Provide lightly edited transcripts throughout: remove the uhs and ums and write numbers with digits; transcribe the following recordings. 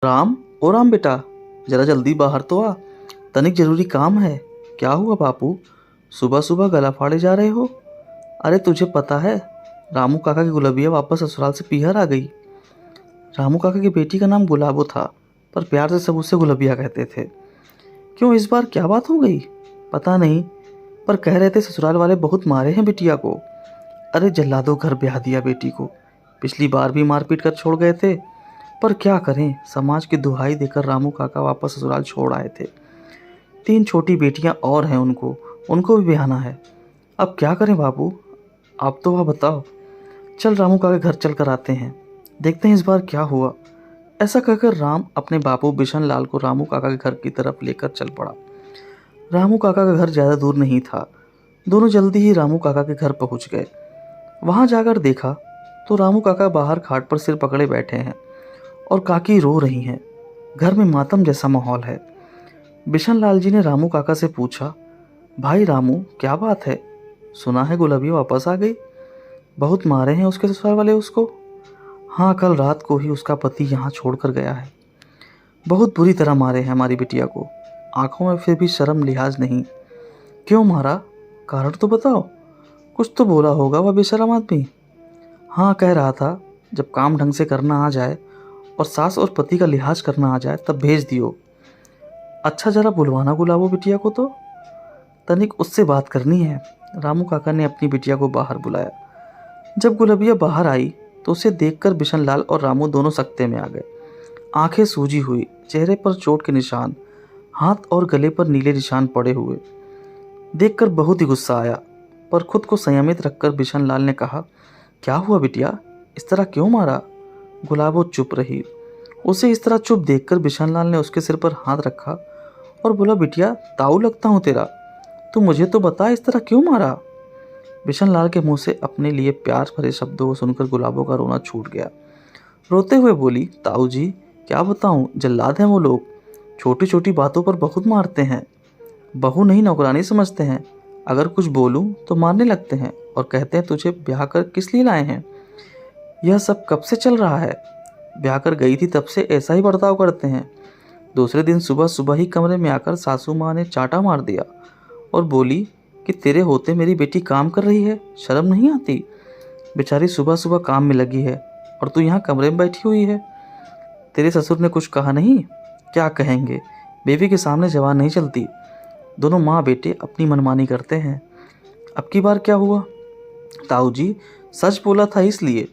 राम, ओ राम बेटा, जरा जल्दी बाहर तो आ। तनिक जरूरी काम है। क्या हुआ बापू, सुबह सुबह गला फाड़े जा रहे हो? अरे तुझे पता है, रामू काका की गुलबिया वापस ससुराल से पीहर आ गई। रामू काका की बेटी का नाम गुलाबो था, पर प्यार से सब उसे गुलबिया कहते थे। क्यों, इस बार क्या बात हो गई? पता नहीं, पर कह रहे थे ससुराल वाले बहुत मारे हैं बिटिया को। अरे जल्लादों घर ब्याह दिया बेटी को। पिछली बार भी मारपीट कर छोड़ गए थे, पर क्या करें, समाज की दुहाई देकर रामू काका वापस ससुराल छोड़ आए थे। 3 छोटी बेटियां और हैं उनको उनको भी ब्याहना है। अब क्या करें बाबू, आप तो वह बताओ। चल रामू काका के घर चल कर आते हैं, देखते हैं इस बार क्या हुआ। ऐसा कहकर राम अपने बापू बिशन लाल को रामू काका के घर की तरफ लेकर चल पड़ा। रामू काका का घर ज़्यादा दूर नहीं था। दोनों जल्दी ही रामू काका के घर पहुंच गए। वहां जाकर देखा तो रामू काका बाहर खाट पर सिर पकड़े बैठे हैं और काकी रो रही हैं। घर में मातम जैसा माहौल है। बिशन लाल जी ने रामू काका से पूछा, भाई रामू, क्या बात है? सुना है गुलाबी वापस आ गई। बहुत मारे हैं उसके ससुराल वाले उसको। हाँ, कल रात को ही उसका पति यहाँ छोड़कर गया है। बहुत बुरी तरह मारे हैं हमारी बिटिया को। आंखों में फिर भी शर्म लिहाज नहीं। क्यों मारा? कारण तो बताओ। कुछ तो बोला होगा वह बेशरम आदमी। हाँ, कह रहा था जब काम ढंग से करना आ जाए और सास और पति का लिहाज करना आ जाए तब भेज दियो। अच्छा, जरा बुलवाना गुलाबो बिटिया को तो, तनिक उससे बात करनी है। रामू काका ने अपनी बिटिया को बाहर बुलाया। जब गुलबिया बाहर आई तो उसे देखकर बिशन लाल और रामू दोनों सकते में आ गए। आंखें सूजी हुई, चेहरे पर चोट के निशान, हाथ और गले पर नीले निशान पड़े हुए। देखकर बहुत ही गुस्सा आया, पर खुद को संयमित रखकर बिशन लाल ने कहा, क्या हुआ बिटिया, इस तरह क्यों मारा? गुलाबो चुप रही। उसे इस तरह चुप देखकर बिशन लाल ने उसके सिर पर हाथ रखा और बोला, बिटिया ताऊ लगता हूँ तेरा, तू मुझे तो बता इस तरह क्यों मारा? बिशन लाल के मुंह से अपने लिए प्यार भरे शब्दों को सुनकर गुलाबो का रोना छूट गया। रोते हुए बोली, ताऊ जी क्या बताऊं, जल्लाद हैं वो लोग। छोटी छोटी बातों पर बहुत मारते हैं। बहू नहीं नौकरानी समझते हैं। अगर कुछ बोलूं तो मारने लगते हैं और कहते हैं तुझे ब्याह कर किस लिए लाए हैं। यह सब कब से चल रहा है? ब्याह कर गई थी तब से ऐसा ही बर्ताव करते हैं। दूसरे दिन सुबह सुबह ही कमरे में आकर सासू माँ ने चांटा मार दिया और बोली कि तेरे होते मेरी बेटी काम कर रही है, शर्म नहीं आती? बेचारी सुबह सुबह काम में लगी है और तू यहाँ कमरे में बैठी हुई है। तेरे ससुर ने कुछ कहा नहीं? क्या कहेंगे, बेबी के सामने जबान नहीं चलती। दोनों माँ बेटे अपनी मनमानी करते हैं। अब की बार क्या हुआ? ताऊ जी सच बोला था इसलिए।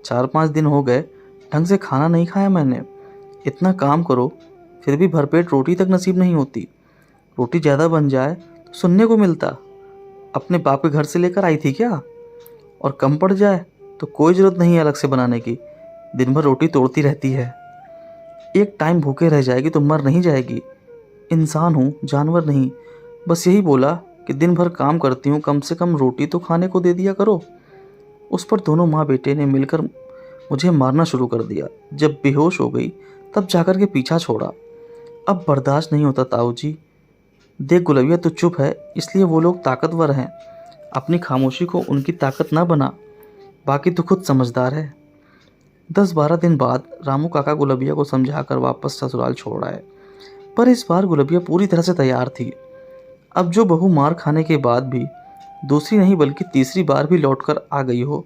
4-5 दिन हो गए ढंग से खाना नहीं खाया मैंने। इतना काम करो फिर भी भरपेट रोटी तक नसीब नहीं होती। रोटी ज़्यादा बन जाए तो सुनने को मिलता, अपने बाप के घर से लेकर आई थी क्या? और कम पड़ जाए तो कोई ज़रूरत नहीं है अलग से बनाने की, दिन भर रोटी तोड़ती रहती है। एक टाइम भूखे रह जाएगी तो मर नहीं जाएगी। इंसान हूँ, जानवर नहीं। बस यही बोला कि दिन भर काम करती हूँ, कम से कम रोटी तो खाने को दे दिया करो। उस पर दोनों माँ बेटे ने मिलकर मुझे मारना शुरू कर दिया। जब बेहोश हो गई तब जाकर के पीछा छोड़ा। अब बर्दाश्त नहीं होता ताऊ जी। देख गुलबिया, तू चुप है इसलिए वो लोग ताकतवर हैं। अपनी खामोशी को उनकी ताकत ना बना, बाकी तो खुद समझदार है। 10-12 दिन बाद रामू काका गुलबिया को समझाकर वापस ससुराल छोड़ आए, पर इस बार गुलबिया पूरी तरह से तैयार थी। अब जो बहू मार खाने के बाद भी दूसरी नहीं बल्कि तीसरी बार भी लौटकर आ गई हो,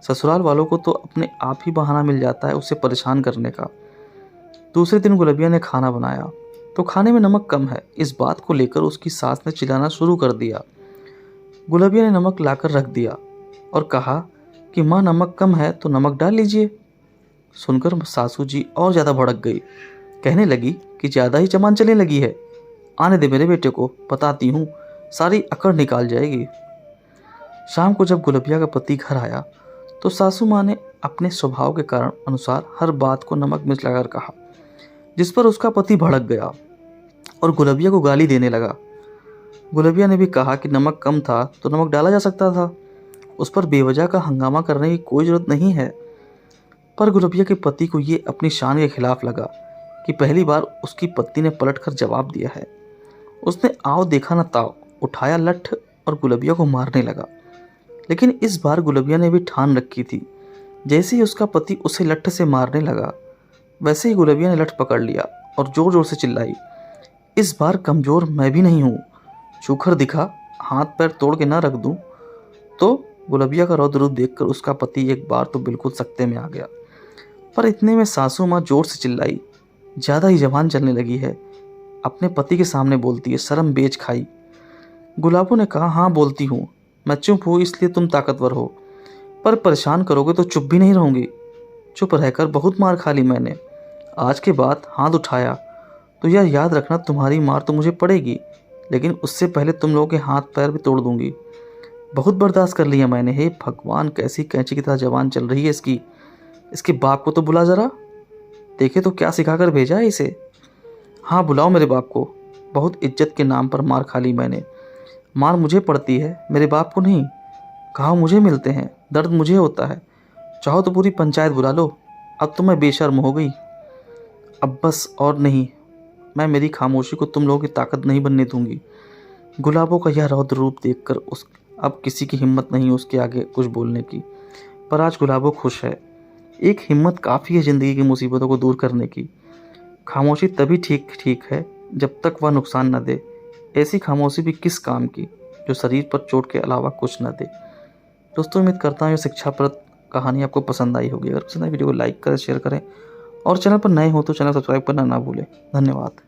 ससुराल वालों को तो अपने आप ही बहाना मिल जाता है उसे परेशान करने का। दूसरे दिन गुलबिया ने खाना बनाया तो खाने में नमक कम है। इस बात को लेकर उसकी सास ने चिल्लाना शुरू कर दिया। गुलबिया ने नमक लाकर रख दिया और कहा कि माँ नमक कम है तो नमक डाल लीजिए। सुनकर सासू जी और ज़्यादा भड़क गई। कहने लगी कि ज़्यादा ही जबान चलने लगी है। आने दे मेरे बेटे को, बताती हूँ, सारी अकड़ निकाल जाएगी। शाम को जब गुलबिया का पति घर आया तो सासू माँ ने अपने स्वभाव के कारण अनुसार हर बात को नमक मिर्च लगाकर कहा, जिस पर उसका पति भड़क गया और गुलबिया को गाली देने लगा। गुलबिया ने भी कहा कि नमक कम था तो नमक डाला जा सकता था, उस पर बेवजह का हंगामा करने की कोई ज़रूरत नहीं है। पर गुलबिया के पति को ये अपनी शान के खिलाफ लगा कि पहली बार उसकी पत्नी ने पलटकर जवाब दिया है। उसने आओ देखा न ताओ उठाया लठ और गुलबिया को मारने लगा। लेकिन इस बार गुलबिया ने भी ठान रखी थी, जैसे ही उसका पति उसे लठ से मारने लगा वैसे ही गुलबिया ने लठ पकड़ लिया और ज़ोर ज़ोर से चिल्लाई, इस बार कमज़ोर मैं भी नहीं हूँ, चूखर दिखा, हाथ पैर तोड़ के ना रख दूँ। तो गुलबिया का रौद्र रूप देखकर उसका पति एक बार तो बिल्कुल सकते में आ गया, पर इतने में सासू माँ जोर से चिल्लाई, ज़्यादा ही जबान चलने लगी है, अपने पति के सामने बोलती है, शर्म बेच खाई। गुलाबो ने कहा, हाँ बोलती हूँ, मैं चुप हूँ इसलिए तुम ताकतवर हो, पर परेशान करोगे तो चुप भी नहीं रहूँगी। चुप रहकर बहुत मार खा ली मैंने, आज के बाद हाथ उठाया तो यह याद रखना, तुम्हारी मार तो मुझे पड़ेगी, लेकिन उससे पहले तुम लोगों के हाथ पैर भी तोड़ दूंगी। बहुत बर्दाश्त कर लिया मैंने। हे भगवान, कैसी कैंची की तरह जबान चल रही है इसकी। इसके बाप को तो बुला ज़रा, देखे तो क्या सिखा कर भेजा है इसे। हाँ बुलाओ मेरे बाप को। बहुत इज्जत के नाम पर मार खा ली मैंने। मार मुझे पड़ती है, मेरे बाप को नहीं। घाव मुझे मिलते हैं, दर्द मुझे होता है। चाहो तो पूरी पंचायत बुला लो। अब तो मैं बेशर्म हो गई। अब बस और नहीं, मैं मेरी खामोशी को तुम लोगों की ताकत नहीं बनने दूंगी। गुलाबों का यह रौद्र रूप देखकर उस अब किसी की हिम्मत नहीं उसके आगे कुछ बोलने की। पर आज गुलाबो खुश है। एक हिम्मत काफ़ी है ज़िंदगी की मुसीबतों को दूर करने की। खामोशी तभी ठीक है जब तक वह नुकसान न दे। ऐसी खामोशी भी किस काम की जो शरीर पर चोट के अलावा कुछ न दे। दोस्तों, उम्मीद करता हूँ ये शिक्षाप्रद कहानी आपको पसंद आई होगी। अगर पसंद आई वीडियो को लाइक करें, शेयर करें और चैनल पर नए हो तो चैनल सब्सक्राइब करना ना भूलें। धन्यवाद।